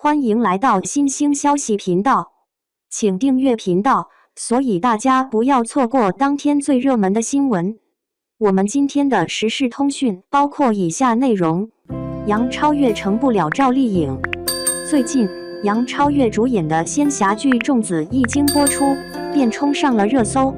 欢迎来到新兴消息频道，请订阅频道，所以大家不要错过当天最热门的新闻。我们今天的时事通讯包括以下内容：杨超越成不了赵丽颖。最近，杨超越主演的仙侠剧《粽子》一经播出，便冲上了热搜。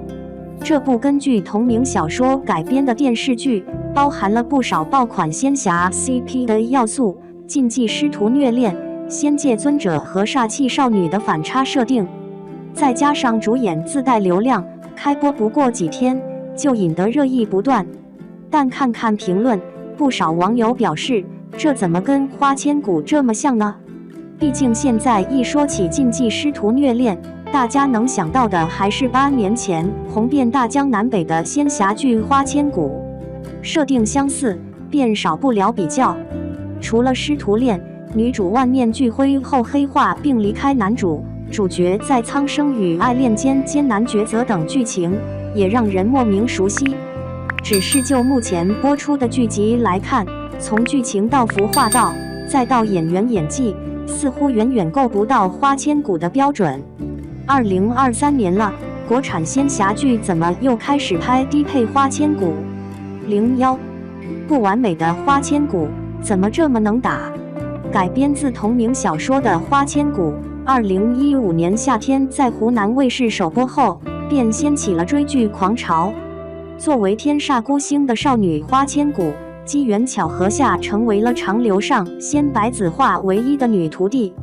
这部根据同名小说改编的电视剧，包含了不少爆款仙侠 CP 的要素，禁忌师徒虐恋、仙界尊者和煞气少女的反差设定，再加上主演自带流量，开播不过几天就引得热议不断。但看看评论，不少网友表示，这怎么跟花千骨这么像呢？毕竟现在一说起禁忌师徒虐恋，大家能想到的还是8年前红遍大江南北的仙侠剧《花千骨》，设定相似，便少不了比较。除了师徒恋，女主万念俱灰后黑化并离开男主，主角在苍生与爱恋间艰难抉择等剧情，也让人莫名熟悉。只是就目前播出的剧集来看，从剧情到服化道，再到演员演技，似乎远远够不到花千骨的标准。2023年了，国产仙侠剧怎么又开始拍低配花千骨？01不完美的花千骨怎么这么能打？改编自同名小说的《花千骨》，2015年夏天在湖南卫视首播后，便掀起了追剧狂潮。作为天煞孤星的少女花千骨，机缘巧合下成为了长留上仙白子画唯一的女徒弟。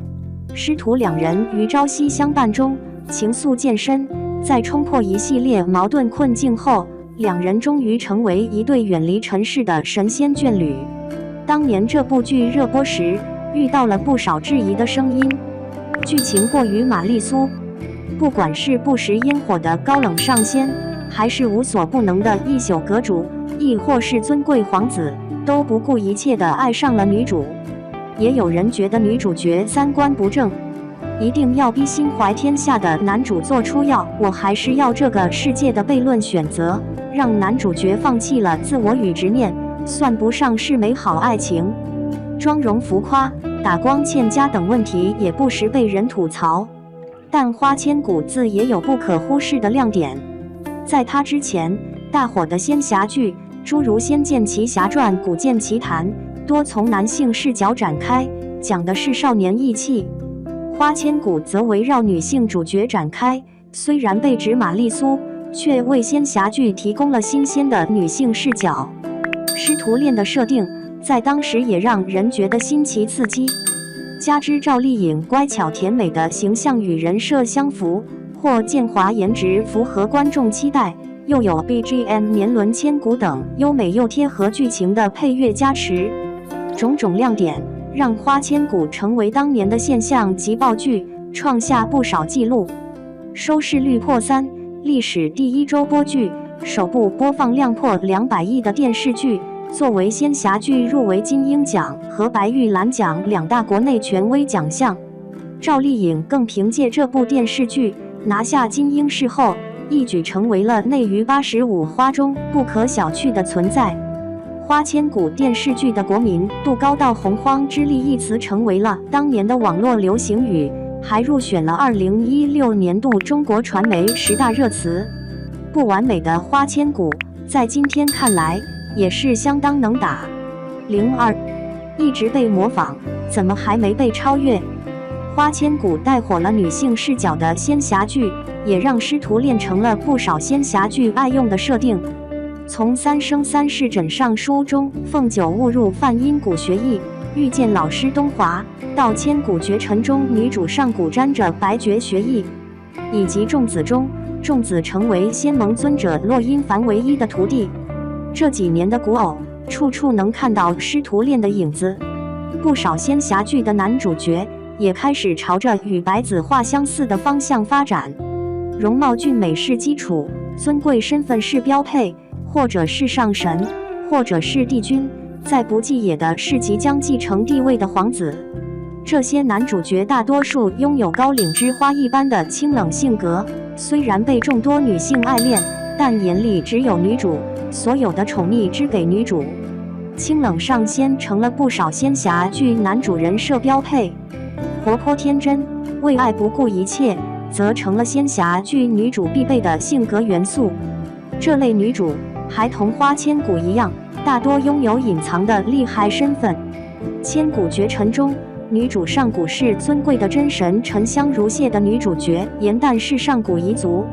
师徒两人于朝夕相伴中情愫渐深，在冲破一系列矛盾困境后，两人终于成为一对远离尘世的神仙眷侣。当年这部剧热播时，遇到了不少质疑的声音，剧情过于玛丽苏。不管是不食烟火的高冷上仙，还是无所不能的一宿阁主，亦或是尊贵皇子，都不顾一切地爱上了女主。也有人觉得女主角三观不正，一定要逼心怀天下的男主做出要我还是要这个世界的悖论选择，让男主角放弃了自我与执念，算不上是美好爱情。妆容浮夸、打光欠佳等问题也不时被人吐槽，但花千骨自也有不可忽视的亮点。在他之前，大火的仙侠剧诸如《仙剑奇侠传》《古剑奇谭》多从男性视角展开，讲的是少年义气；花千骨则围绕女性主角展开，虽然被指玛丽苏，却为仙侠剧提供了新鲜的女性视角。师徒恋的设定在当时也让人觉得新奇刺激，加之赵丽颖乖巧甜美的形象与人设相符，或建华颜值符合观众期待，又有 BGM 年轮千古等优美又贴合剧情的配乐加持，种种亮点让花千骨成为当年的现象级爆剧，创下不少纪录。收视率破3，历史第1周播剧，首部播放量破200亿的电视剧，作为仙侠剧入围金鹰奖和白玉兰奖2大国内权威奖项。赵丽颖更凭借这部电视剧拿下金鹰视后，一举成为了内娱85花中不可小觑的存在。花千骨电视剧的国民度高到洪荒之力一词成为了当年的网络流行语，还入选了2016年度中国传媒10大热词。不完美的花千骨在今天看来也是相当能打。02一直被模仿，怎么还没被超越？花千骨带火了女性视角的仙侠剧，也让师徒恋成了不少仙侠剧爱用的设定。从三生三世枕上书中凤九误入梵音谷学艺，遇见老师东华，到千古绝尘中女主上古沾着白绝学艺，以及粽子中粽子成为仙盟尊者洛因凡唯一的徒弟。这几年的古偶，处处能看到师徒恋的影子。不少仙侠剧的男主角也开始朝着与白子画相似的方向发展，容貌俊美是基础，尊贵身份是标配，或者是上神，或者是帝君，再不济也的是即将继承帝位的皇子。这些男主角大多数拥有高岭之花一般的清冷性格，虽然被众多女性爱恋，但眼里只有女主，所有的宠溺只给女主。清冷上仙成了不少仙侠剧男主人设标配。活泼天真，为爱不顾一切，则成了仙侠剧女主必备的性格元素。这类女主还同花千骨一样，大多拥有隐藏的厉害身份。千古绝尘中，女主上古是尊贵的真神，沉香如屑的女主角颜淡是上古遗族。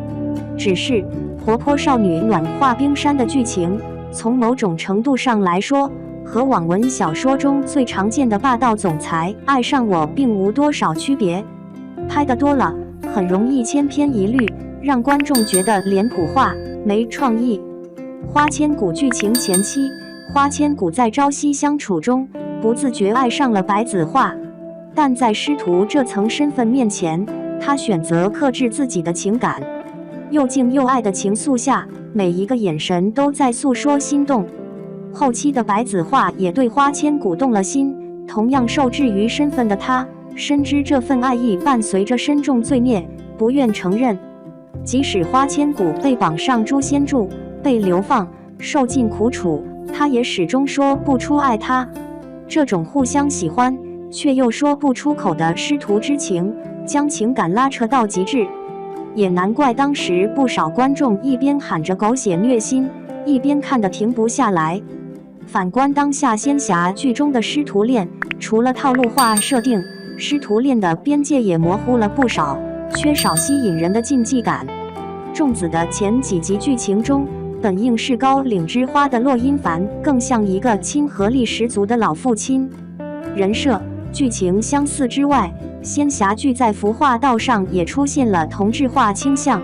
只是活泼少女暖化冰山的剧情，从某种程度上来说，和网文小说中最常见的霸道总裁爱上我并无多少区别。拍得多了，很容易千篇一律，让观众觉得脸谱化、没创意。花千骨剧情前期，花千骨在朝夕相处中，不自觉爱上了白子画，但在师徒这层身份面前，他选择克制自己的情感。又敬又爱的情愫下，每一个眼神都在诉说心动。后期的白子画也对花千骨动了心，同样受制于身份的他，深知这份爱意伴随着深重罪孽，不愿承认。即使花千骨被绑上诛仙柱，被流放，受尽苦楚，他也始终说不出爱他。这种互相喜欢却又说不出口的师徒之情，将情感拉扯到极致。也难怪当时不少观众一边喊着狗血虐心，一边看得停不下来。反观当下仙侠剧中的师徒恋，除了套路化设定，师徒恋的边界也模糊了不少，缺少吸引人的禁忌感。仲子的前几集剧情中，本应是高岭之花的骆宾凡，更像一个亲和力十足的老父亲。人设、剧情相似之外，仙侠剧在服化道上也出现了同质化倾向。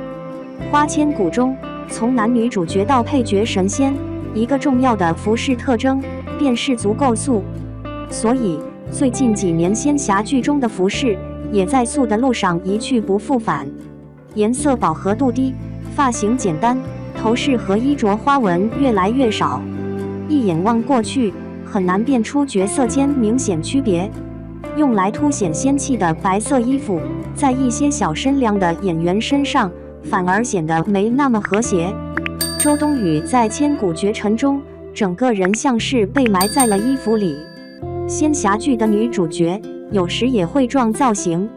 花千骨中，从男女主角到配角神仙，一个重要的服饰特征便是足够素。所以最近几年仙侠剧中的服饰也在素的路上一去不复返，颜色饱和度低，发型简单，头饰和衣着花纹越来越少，一眼望过去很难辨出角色间明显区别。用来凸显仙气的白色衣服，在一些小身量的演员身上反而显得没那么和谐。周冬雨在《千古绝尘》中，整个人像是被埋在了衣服里。仙侠剧的女主角有时也会撞造型，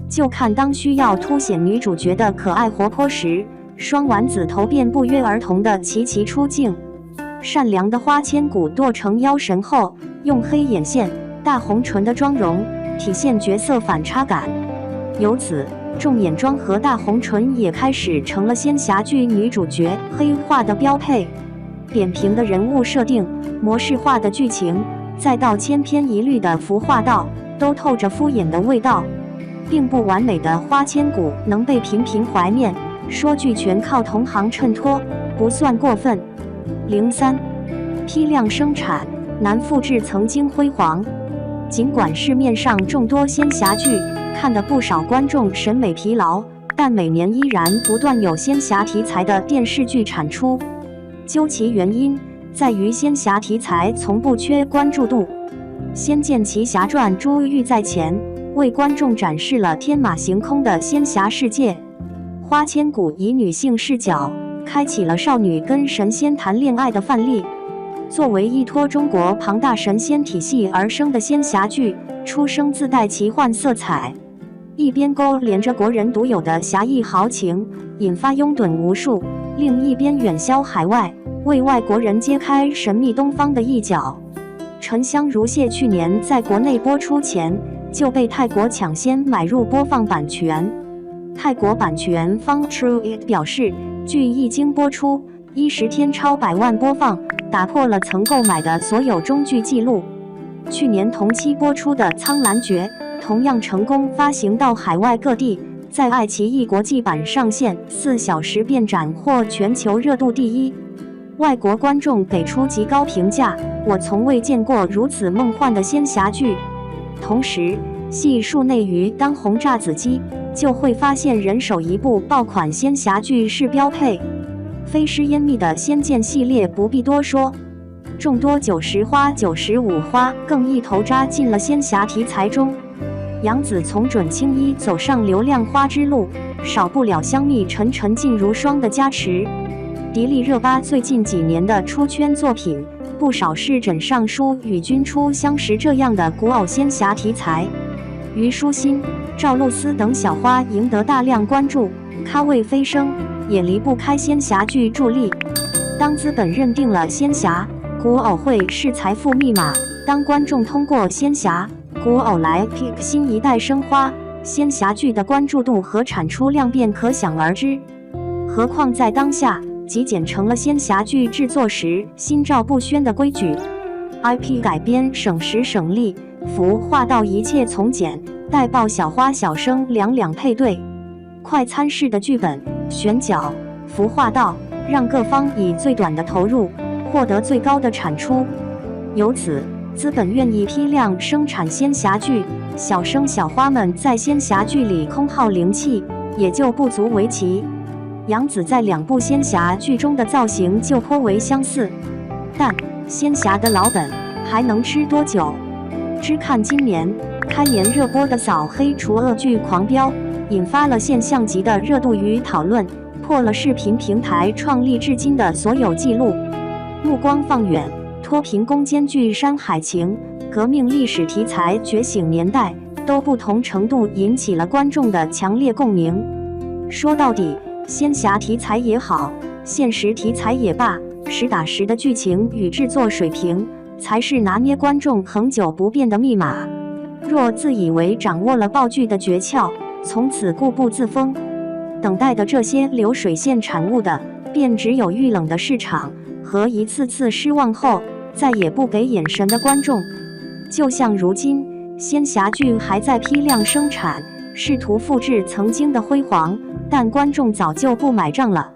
就看当需要凸显女主角的可爱活泼时，双丸子头便不约而同地齐齐出镜。善良的花千骨剁成妖神后，用黑眼线、大红唇的妆容体现角色反差感，由此重眼妆和大红唇也开始成了仙侠剧女主角黑化的标配。扁平的人物设定、模式化的剧情，再到千篇一律的服化道，都透着敷衍的味道。并不完美的花千骨能被频频怀念，说句全靠同行衬托，不算过分。03批量生产，难复制曾经辉煌。尽管市面上众多仙侠剧看得不少观众审美疲劳，但每年依然不断有仙侠题材的电视剧产出。究其原因，在于仙侠题材从不缺关注度。《仙剑奇侠传》珠玉在前，为观众展示了天马行空的仙侠世界。花千骨以女性视角，开启了少女跟神仙谈恋爱的范例。作为依托中国庞大神仙体系而生的仙侠剧，出生自带奇幻色彩，一边勾连着国人独有的侠义豪情，引发拥趸无数；另一边远销海外，为外国人揭开神秘东方的一角。沉香如屑去年在国内播出前就被泰国抢先买入播放版权。泰国版权方 True It 表示，剧一经播出，10天超100万播放，打破了曾购买的所有中剧纪录。去年同期播出的《苍兰诀》同样成功发行到海外各地，在爱奇艺国际版上线4小时便斩获全球热度第一。外国观众给出极高评价，我从未见过如此梦幻的仙侠剧。同时，细数内娱当红炸子鸡，就会发现人手一部爆款仙侠剧是标配。飞尸烟密的《仙剑》系列不必多说，众多90花、95花更一头扎进了仙侠题材中。杨紫从准青衣走上流量花之路，少不了香蜜沉沉烬如霜的加持。迪丽热巴最近几年的出圈作品，不少是枕上书与君初相识这样的古偶仙侠题材。虞书欣、赵露思等小花赢得大量关注，咖位飞升，也离不开仙侠剧助力。当资本认定了仙侠古偶会是财富密码，当观众通过仙侠古偶来 pick 新一代生花，仙侠剧的关注度和产出量便可想而知。何况在当下，极简成了仙侠剧制作时心照不宣的规矩。IP 改编省时省力，服化道一切从简，带爆小花小生两两配对，快餐式的剧本选角服化道，让各方以最短的投入获得最高的产出。由此，资本愿意批量生产仙侠剧，小生小花们在仙侠剧里空耗灵气也就不足为奇。杨紫在2部仙侠剧中的造型就颇为相似，但仙侠的老本还能吃多久？只看今年开年热播的扫黑除恶剧《狂飙》，引发了现象级的热度与讨论，破了视频平台创立至今的所有纪录。目光放远，脱贫攻坚剧《山海情》、革命历史题材《觉醒年代》都不同程度引起了观众的强烈共鸣。说到底，仙侠题材也好，现实题材也罢，实打实的剧情与制作水平才是拿捏观众恒久不变的密码。若自以为掌握了爆剧的诀窍，从此固步自封，等待的这些流水线产物的，便只有遇冷的市场和一次次失望后再也不给眼神的观众。就像如今，仙侠剧还在批量生产，试图复制曾经的辉煌，但观众早就不买账了。